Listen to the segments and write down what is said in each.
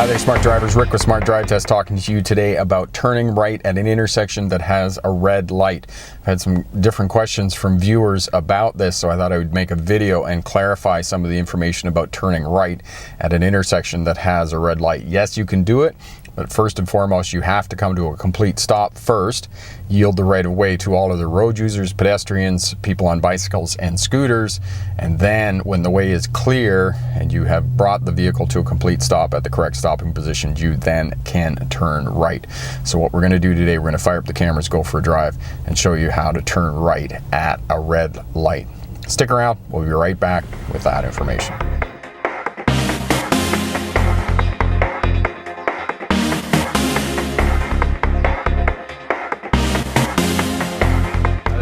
Hi there, smart drivers. Rick with Smart Drive Test talking to you today about turning right at an intersection that has a red light. I've had some different questions from viewers about this, so I thought I would make a video and clarify some of the information about turning right at an intersection that has a red light. Yes, you can do it, but first and foremost, you have to come to a complete stop first, yield the right of way to all other road users, pedestrians, people on bicycles and scooters, and then when the way is clear and you have brought the vehicle to a complete stop at the correct stopping position, you then can turn right. So what we're going to do today, we're going to fire up the cameras, go for a drive, and show you how to turn right at a red light. Stick around, we'll be right back with that information.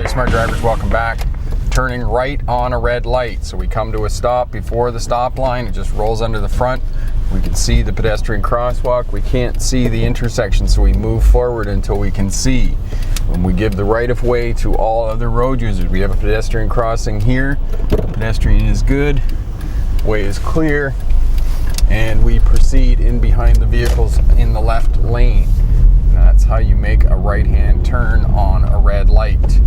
Smart drivers, welcome back. Turning right on a red light. So we come to a stop before the stop line. It just rolls under the front. We can see the pedestrian crosswalk. We can't see the intersection, so we move forward until we can see. When we give the right of way to all other road users, we have a pedestrian crossing here. The pedestrian is good. Way is clear. And we proceed in behind the vehicles in the left lane. And that's how you make a right-hand turn on a red light.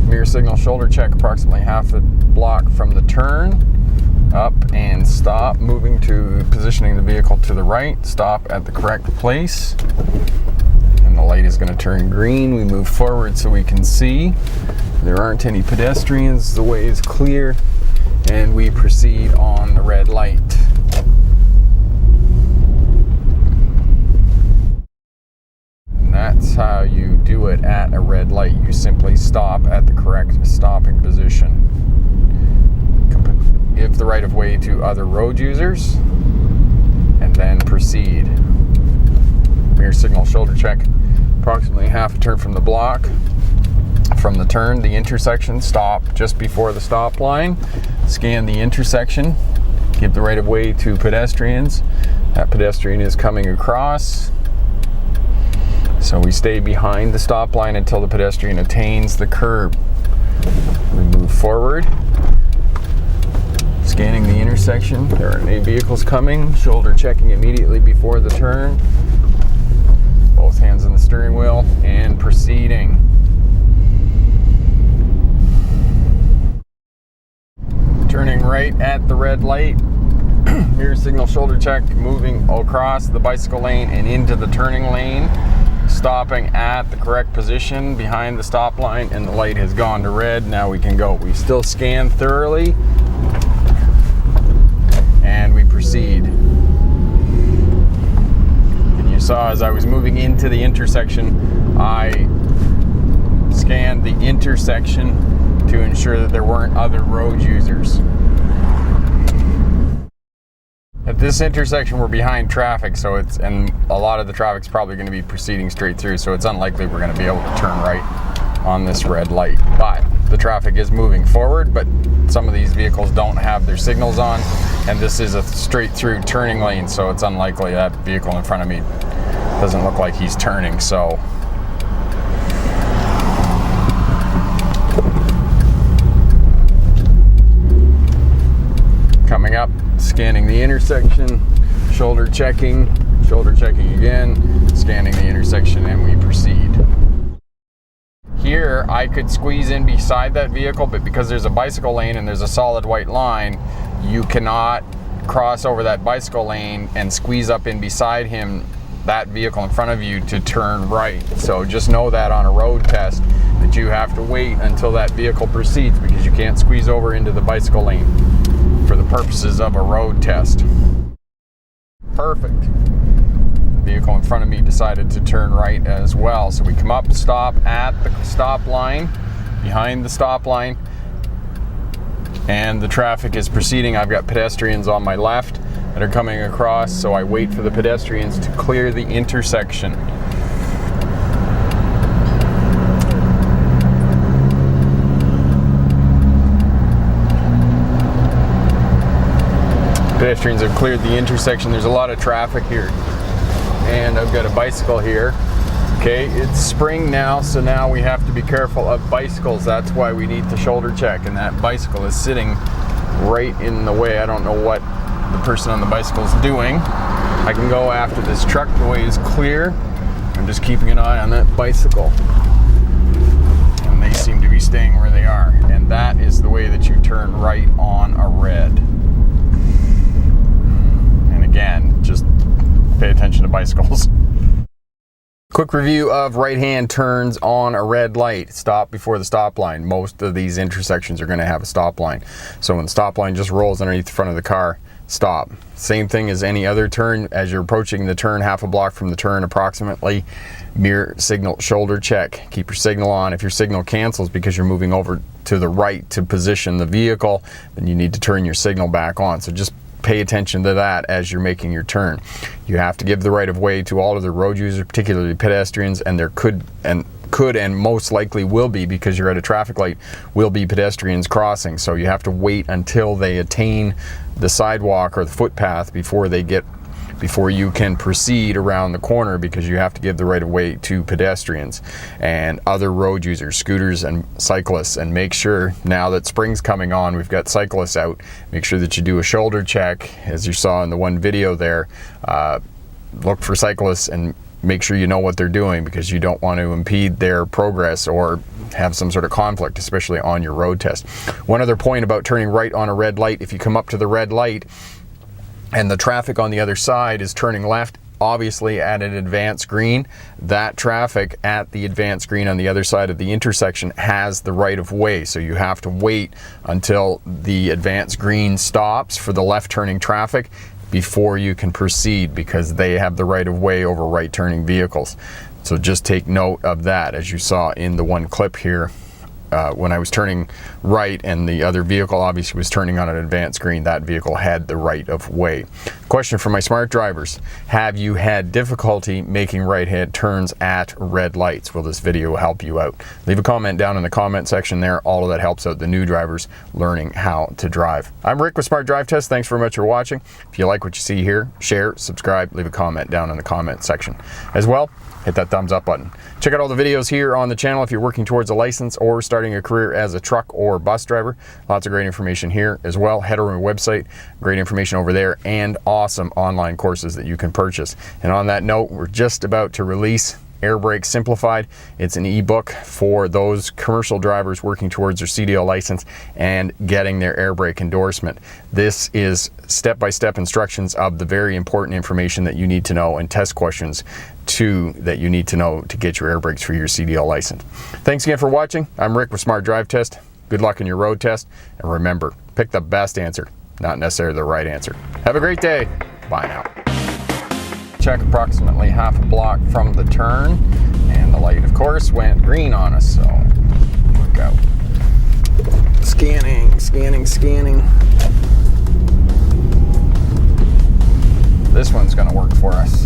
Mirror signal shoulder check approximately half a block from the turn. Up and stop, moving to positioning the vehicle to the right. Stop at the correct place. And the light is going to turn green. We move forward so we can see. There aren't any pedestrians. The way is clear. And we proceed on the red light. That's how you do it at a red light. You simply stop at the correct stopping position. Give the right of way to other road users and then proceed. Mirror signal shoulder check approximately half a turn from the block. From the turn, the intersection, stop just before the stop line. Scan the intersection. Give the right of way to pedestrians. That pedestrian is coming across. So we stay behind the stop line until the pedestrian attains the curb. We move forward, scanning the intersection. There aren't any vehicles coming. Shoulder checking immediately before the turn. Both hands on the steering wheel and proceeding. Turning right at the red light. Mirror signal shoulder check, moving across the bicycle lane and into the turning lane. Stopping at the correct position behind the stop line, and the light has gone to red. Now we can go. We still scan thoroughly and we proceed. And you saw as I was moving into the intersection, I scanned the intersection to ensure that there weren't other road users. At this intersection, we're behind traffic, and a lot of the traffic's probably going to be proceeding straight through, so it's unlikely we're going to be able to turn right on this red light. But the traffic is moving forward, but some of these vehicles don't have their signals on, and this is a straight through turning lane, so it's unlikely that vehicle in front of me doesn't look like he's turning, so. Coming up, scanning the intersection, shoulder checking again, scanning the intersection, and we proceed. Here, I could squeeze in beside that vehicle, but because there's a bicycle lane and there's a solid white line, you cannot cross over that bicycle lane and squeeze up in beside him, that vehicle in front of you, to turn right. So just know that on a road test, that you have to wait until that vehicle proceeds, because you can't squeeze over into the bicycle lane for the purposes of a road test. Perfect. The vehicle in front of me decided to turn right as well. So we come up, stop at the stop line, behind the stop line, and the traffic is proceeding. I've got pedestrians on my left that are coming across, so I wait for the pedestrians to clear the intersection. Pedestrians have cleared the intersection. There's a lot of traffic here. And I've got a bicycle here. Okay, it's spring now, so now we have to be careful of bicycles. That's why we need the shoulder check, and that bicycle is sitting right in the way. I don't know what the person on the bicycle is doing. I can go after this truck. The way is clear. I'm just keeping an eye on that bicycle. And they seem to be staying where they are. And that is the way that you turn right on a red. And again, just pay attention to bicycles. Quick review of right-hand turns on a red light. Stop before the stop line. Most of these intersections are going to have a stop line. So when the stop line just rolls underneath the front of the car, stop. Same thing as any other turn. As you're approaching the turn, half a block from the turn approximately, mirror signal shoulder check. Keep your signal on. If your signal cancels because you're moving over to the right to position the vehicle, then you need to turn your signal back on. So just pay attention to that as you're making your turn. You have to give the right of way to all of the road users, particularly pedestrians, and there could and most likely will be, because you're at a traffic light, will be pedestrians crossing. So you have to wait until they attain the sidewalk or the footpath before you can proceed around the corner, because you have to give the right of way to pedestrians and other road users, scooters and cyclists. And make sure, now that spring's coming on, we've got cyclists out, make sure that you do a shoulder check, as you saw in the one video there. Look for cyclists and make sure you know what they're doing, because you don't want to impede their progress or have some sort of conflict, especially on your road test. One other point about turning right on a red light: if you come up to the red light and the traffic on the other side is turning left, obviously at an advanced green, that traffic at the advanced green on the other side of the intersection has the right of way. So you have to wait until the advanced green stops for the left turning traffic before you can proceed, because they have the right of way over right turning vehicles. So just take note of that. As you saw in the one clip here, when I was turning right and the other vehicle obviously was turning on an advanced green, that vehicle had the right of way. Question for my smart drivers: have you had difficulty making right-hand turns at red lights? Will this video help you out? Leave a comment down in the comment section there. All of that helps out the new drivers learning how to drive. I'm Rick with Smart Drive Test. Thanks very much for watching. If you like what you see here, share, subscribe, leave a comment down in the comment section. As well, hit that thumbs up button. Check out all the videos here on the channel if you're working towards a license or starting a career as a truck or bus driver. Lots of great information here as well. Head over to my website, great information over there, and awesome online courses that you can purchase. And on that note, we're just about to release Air Brake Simplified. It's an ebook for those commercial drivers working towards their CDL license and getting their air brake endorsement. This is step-by-step instructions of the very important information that you need to know, and test questions too that you need to know to get your air brakes for your CDL license. Thanks again for watching. I'm Rick with Smart Drive Test. Good luck in your road test, and remember, pick the best answer, not necessarily the right answer. Have a great day. Bye now. Check approximately half a block from the turn, and the light of course went green on us, so look out. Scanning. This one's gonna work for us.